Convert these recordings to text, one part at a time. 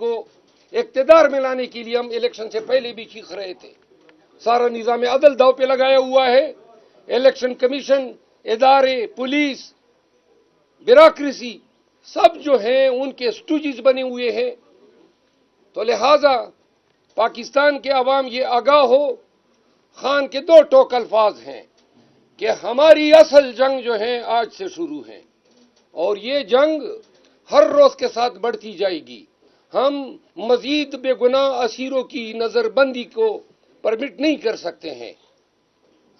को इक़्तिदार में लाने के लिए हम इलेक्शन से पहले भी चीख रहे थे। सारा निज़ाम अदल दाव पे लगाया हुआ है। इलेक्शन कमीशन, इदारे, पुलिस, ब्यूरोक्रेसी सब जो हैं उनके स्टूजिज बने हुए हैं। तो लिहाजा पाकिस्तान के अवाम ये आगाह हो, खान के दो टोक अल्फाज हैं कि हमारी असल जंग जो है आज से शुरू है और ये जंग हर रोज के साथ बढ़ती जाएगी। हम मजीद बेगुनाह असीरों की नजरबंदी को परमिट नहीं कर सकते हैं।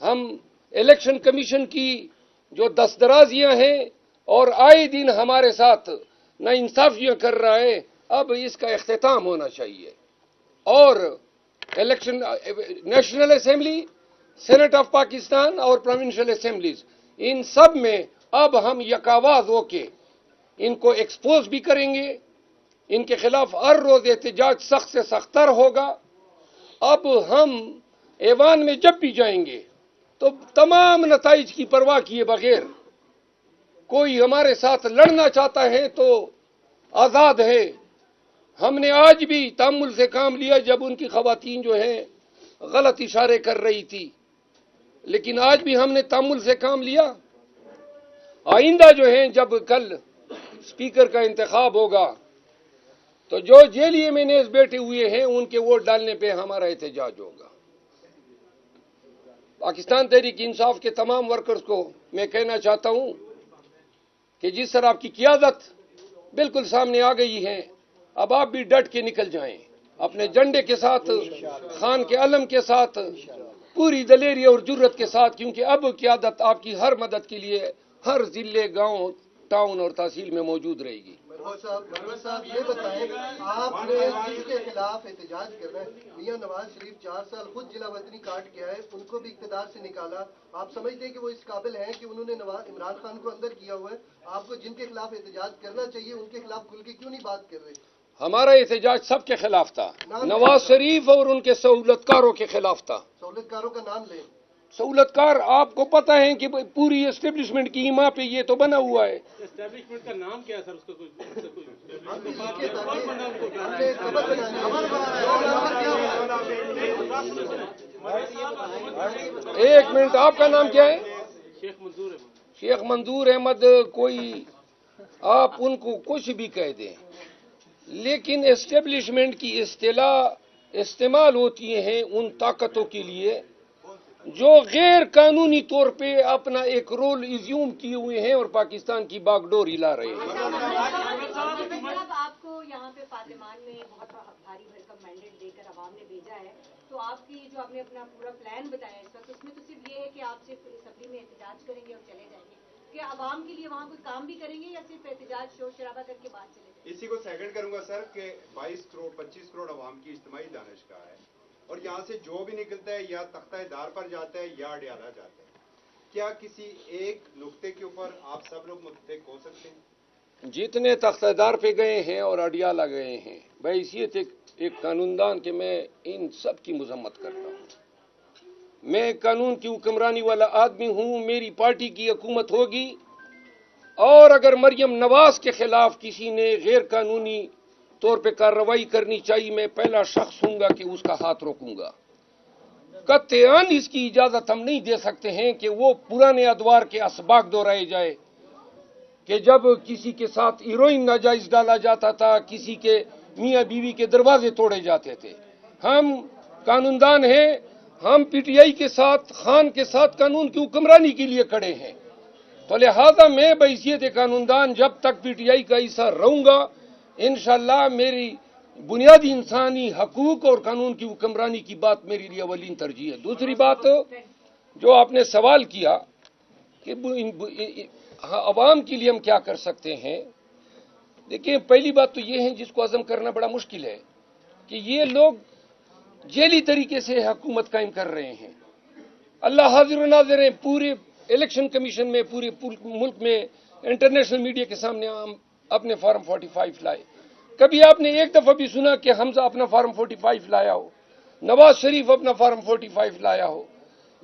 हम इलेक्शन कमीशन की जो दस्तराजियां हैं और आए दिन हमारे साथ नाइंसाफियां कर रहा है, अब इसका इख्तिताम होना चाहिए। और election national assembly, senate of Pakistan और प्रोविंशियल असेंबलीज, इन सब में अब हम यकावाज होके इनको एक्सपोज भी करेंगे। इनके खिलाफ हर रोज एहतजाज सख्त से सख्तर होगा। अब हम ऐवान में जब भी जाएंगे तो तमाम नताइज की परवाह किए बगैर, कोई हमारे साथ लड़ना चाहता है तो आज़ाद है। हमने आज भी तामुल से काम लिया जब उनकी खवातीन जो हैं गलत इशारे कर रही थी, लेकिन आज भी हमने तामुल से काम लिया। आइंदा जो है जब कल स्पीकर का इंतखाब होगा तो जो जेल में बैठे हुए हैं उनके वोट डालने पे हमारा एहतजाज होगा। पाकिस्तान तहरीक इंसाफ के तमाम वर्कर्स को मैं कहना चाहता हूं कि जिस तरह आपकी क़ियादत बिल्कुल सामने आ गई है, अब आप भी डट के निकल जाएं अपने झंडे के साथ, खान के अलम के साथ, पूरी दलेरी और जुर्रत के साथ, क्योंकि अब क़ियादत आपकी हर मदद के लिए हर जिले, गांव, टाउन और तहसील में मौजूद रहेगी। मरवत साहब ये बताएं, आपने जिसके खिलाफ एहतजाज कर रहे हैं, मियां नवाज शरीफ 4 साल खुद जिला वतनी काट के आए, उनको भी इक़्तिदार से निकाला। आप समझते हैं कि वो इस काबिल हैं कि उन्होंने इमरान खान को अंदर किया हुआ है? आपको जिनके खिलाफ एहतजाज करना चाहिए उनके खिलाफ खुल के क्यों नहीं बात कर रहे? हमारा एहतजाज सबके खिलाफ था, नवाज शरीफ और उनके सहूलतकारों के खिलाफ था। सहूलतकारों का नाम लें। सहूलतकार आपको पता है कि पूरी एस्टेब्लिशमेंट की ईमा पे ये तो बना हुआ है। एस्टेब्लिशमेंट का नाम क्या है सर? उसका कोई एक मिनट, आपका नाम क्या है? शेख मंजूर अहमद। शेख मंजूर अहमद, कोई आप उनको कुछ भी कह दें, लेकिन एस्टेब्लिशमेंट की इस्तेलाह इस्तेमाल होती हैं उन ताकतों के लिए जो गैर कानूनी तौर पे अपना एक रोल इज्यूम किए हुए हैं और पाकिस्तान की बागडोर हिला रहे हैं। आपको यहाँ पे पार्लियामान में बहुत भारी भरकम मैंडेट देकर अवाम ने भेजा है, तो आपकी जो आपने अपना पूरा प्लान बताया इस वक्त, उसमें तो सिर्फ ये है कि आप सिर्फ असम्बली में एहतजाज करेंगे और चले जाएंगे, कि अवाम के लिए वहाँ कोई काम भी करेंगे या सिर्फ एहतजाज शोर शराबा करके बात चले जाएंगे? इसी को सेकंड करूंगा सर कि 22 करोड़ 25 करोड़ अवाम की इज्तिमाई दानिशगाह है और यहाँ से जो भी निकलता है या तख्ता-ए-दार पर जाता है या अडियाला जाता है। क्या किसी एक नुक्ते के ऊपर आप सब लोग मुत्तफिक हो सकते हैं? जितने तख्ता-ए-दार पे गए हैं और अडियाला गए हैं, बहैसियत एक कानूनदान के मैं इन सब की मजम्मत करता हूँ। मैं कानून की हुक्मरानी वाला आदमी हूँ, मेरी पार्टी की हुकूमत होगी और अगर मरियम नवाज के खिलाफ किसी ने गैर कानूनी तौर पे कार्रवाई करनी चाहिए, मैं पहला शख्स हूंगा कि उसका हाथ रोकूंगा। कत्यान इसकी इजाजत हम नहीं दे सकते हैं कि वो पुराने अदवार के असबाक दोहराए जाए कि जब किसी के साथ हीरोइन नाजायज डाला जाता था, किसी के मियाँ बीवी के दरवाजे तोड़े जाते थे। हम कानूनदान हैं, हम पीटीआई के साथ, खान के साथ कानून की हुक्मरानी के लिए खड़े हैं। तो लिहाजा मैं बहैसियत कानूनदान जब तक पीटीआई का हिस्सा रहूंगा, इंशाअल्लाह मेरी बुनियादी इंसानी हकूक और कानून की हुक्मरानी की बात मेरे लिए अवलीन तरजीह है। दूसरी बात जो आपने सवाल किया कि अवाम के लिए हम क्या कर सकते हैं, देखिए पहली बात तो ये है जिसको हजम करना बड़ा मुश्किल है कि ये लोग जेली तरीके से हुकूमत कायम कर रहे हैं। अल्लाह हाजिर नाज़िर है, पूरे इलेक्शन कमीशन में पूरे मुल्क में इंटरनेशनल मीडिया के सामने अपने फॉर्म 45 लाए। कभी आपने एक दफा भी सुना कि हमजा अपना फॉर्म 45 लाया हो, नवाज शरीफ अपना फॉर्म 45 लाया हो?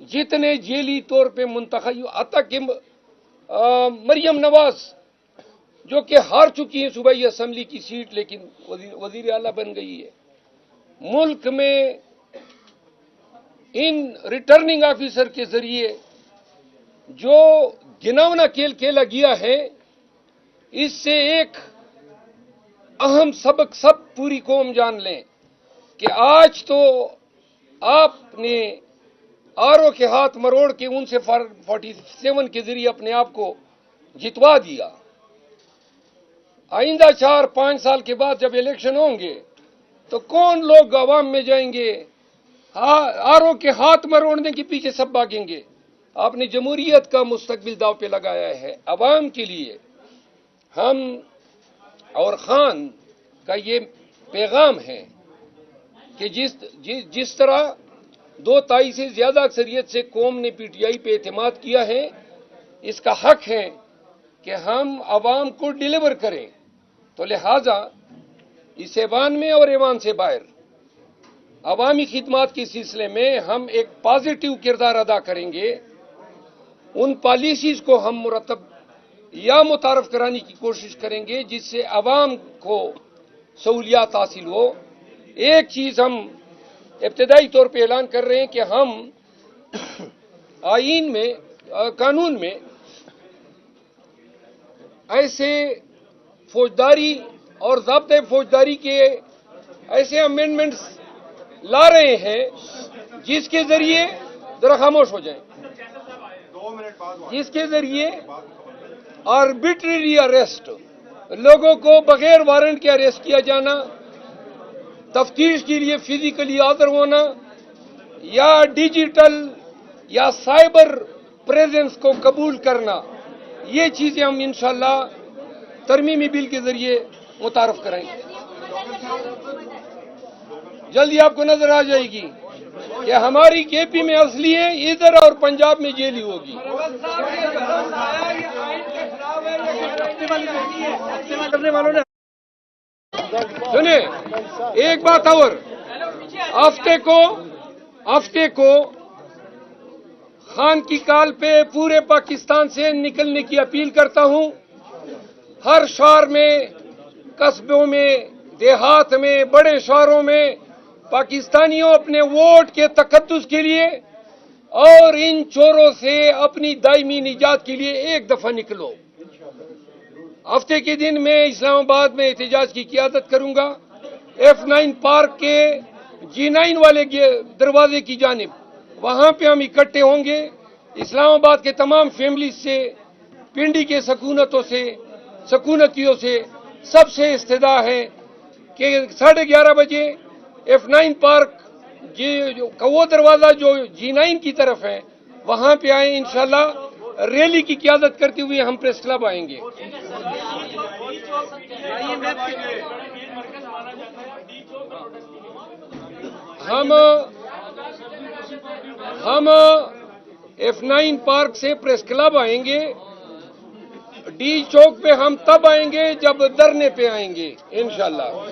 जितने जेली तौर पे मुंतखब, अतः कि मरियम नवाज جو کہ ہار چکی ہیں صوبائی اسمبلی کی سیٹ لیکن وزیر اعلیٰ بن گئی ہے. ملک میں ان ریٹرننگ آفیسر کے ذریعے جو گناونا کھیل کھیلا گیا ہے اس سے ایک اہم سبق سب پوری قوم جان لیں کہ آج تو آپ نے آر او کے ہاتھ مروڑ کے ان سے 47 کے ذریعے اپنے آپ کو جتوا دیا. آئندہ 4-5 سال کے بعد جب الیکشن ہوں گے تو کون لوگ عوام میں جائیں گے؟ آر او کے ہاتھ مروڑنے کے پیچھے سب بھاگیں گے. آپ نے جمہوریت کا مستقبل داؤ پہ لگایا ہے. عوام کے لیے ہم اور خان کا یہ پیغام ہے کہ جس طرح 2/3 سے زیادہ اکثریت سے قوم نے پی ٹی آئی پہ اعتماد کیا ہے، اس کا حق ہے کہ ہم عوام کو ڈیلیور کریں. تو لہذا اس ایوان میں اور ایوان سے باہر عوامی خدمات کے سلسلے میں ہم ایک پازیٹیو کردار ادا کریں گے. ان پالیسیز کو ہم مرتب یا متعارف کرانے کی کوشش کریں گے جس سے عوام کو سہولیات حاصل ہو. ایک چیز ہم ابتدائی طور پہ اعلان کر رہے ہیں کہ ہم آئین میں قانون میں ایسے فوجداری اور ضابطۂ فوجداری کے ایسے امینڈمنٹس لا رہے ہیں جس کے ذریعے ذرا خاموش ہو جائیں، 2 منٹ بعد جس کے ذریعے آربیٹریلی اریسٹ، لوگوں کو بغیر وارنٹ کے اریسٹ کیا جانا، تفتیش کے لیے فزیکلی حاضر ہونا یا ڈیجیٹل یا سائبر پریزنس کو قبول کرنا، یہ چیزیں ہم انشاءاللہ ترمیمی بل کے ذریعے متعارف کریں گے. جلدی آپ کو نظر آ جائے گی کہ ہماری کے پی میں اصلی ہے ادھر اور پنجاب میں جیلی ہوگی. سنیں ایک بات اور، ہفتے کو خان کی کال پہ پورے پاکستان سے نکلنے کی اپیل کرتا ہوں. ہر شہر میں، قصبوں میں، دیہات میں، بڑے شہروں میں پاکستانیوں اپنے ووٹ کے تقدس کے لیے اور ان چوروں سے اپنی دائمی نجات کے لیے ایک دفعہ نکلو. ہفتے کے دن میں اسلام آباد میں احتجاج کی قیادت کروں گا. F9 پارک کے G9 والے دروازے کی جانب، وہاں پہ ہم اکٹھے ہوں گے. اسلام آباد کے تمام فیملیز سے، پنڈی کے سکونتیوں سے سب سے استدعا ہے کہ 11:30 بجے F9 پارک کا وہ دروازہ جو G9 کی طرف ہے وہاں پہ آئیں. انشاءاللہ ریلی کی قیادت کرتے ہوئے ہم پریس کلب آئیں گے. ہم F9 پارک سے پریس کلب آئیں گے. ڈی چوک پہ ہم تب آئیں گے جب دھرنے پہ آئیں گے انشاءاللہ.